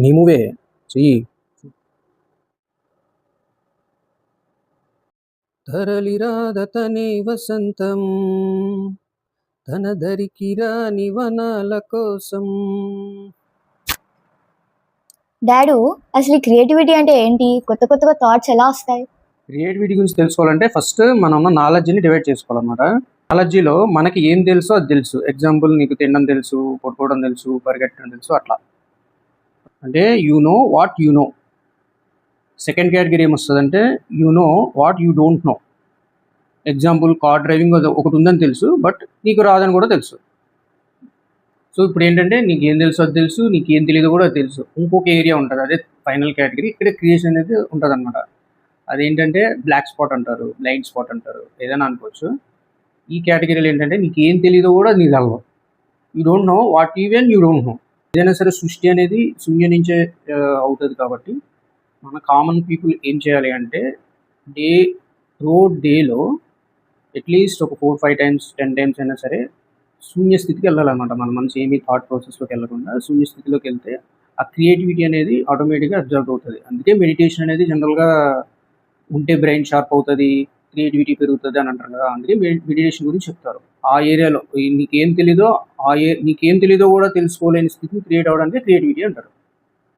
నీ మూవే చెయ్యి. తరలిరాదతనే వసంతం తన దరికి రాని వనాల కోసం. డాడు అసలు క్రియేటివిటీ అంటే ఏంటి? కొత్త కొత్తగా థాట్స్ ఎలా వస్తాయి? క్రియేటివిటీ గురించి తెలుసుకోవాలంటే ఫస్ట్ మనం ఉన్న నాలెడ్జ్ని డివైడ్ చేసుకోవాలన్నమాట. నాలెడ్జ్లో మనకి ఏం తెలుసో అది తెలుసు. ఎగ్జాంపుల్ నీకు తినడం తెలుసు, పడుకోవడం తెలుసు, పరిగెట్టడం తెలుసు, అట్లా. అంటే you know what you know. Second category ఏమొస్తుందంటే you know what you don't know. Example car driving ఒకటి ఉందని తెలుసు, బట్ నీకు రాదని కూడా తెలుసు. సో ఇప్పుడు ఏంటంటే నీకు ఏం తెలుసు అది తెలుసు, నీకు ఏం తెలియదు కూడా అది తెలుసు. ఇంకొక ఏరియా ఉంటుంది, అదే ఫైనల్ కేటగిరీ. ఇక్కడ క్రియేషన్ అనేది ఉంటుంది అనమాట. అదేంటంటే బ్లాక్ స్పాట్ అంటారు, బ్లైండ్ స్పాట్ అంటారు, ఏదైనా అనుకోవచ్చు. ఈ కేటగిరీలో ఏంటంటే నీకు ఏం తెలియదో కూడా నీకు తెలవు. You don't know what even you don't know. ఏదైనా సరే సృష్టి అనేది శూన్యం నుంచే అవుతుంది. కాబట్టి మన కామన్ పీపుల్ ఏం చేయాలి అంటే డేలో అట్లీస్ట్ ఒక 4-5 టైమ్స్ 10 టైమ్స్ అయినా సరే శూన్య స్థితికి వెళ్ళాలన్నమాట. మన మనసు ఏమీ థాట్ ప్రాసెస్లోకి వెళ్ళకుండా శూన్య స్థితిలోకి వెళ్తే ఆ క్రియేటివిటీ అనేది ఆటోమేటిక్గా అబ్జర్వ్ అవుతుంది. అందుకే మెడిటేషన్ అనేది జనరల్గా ఉంటే బ్రెయిన్ షార్ప్ అవుతుంది, క్రియేటివిటీ పెరుగుతుంది అని అంటారు కదా. అందుకే మెడిటేషన్ గురించి చెప్తారు. ఆ ఏరియాలో నీకేం తెలీదో కూడా తెలుసుకోలేని స్థితిని క్రియేట్ అవ్వడానికి క్రియేటివిటీ అంటారు.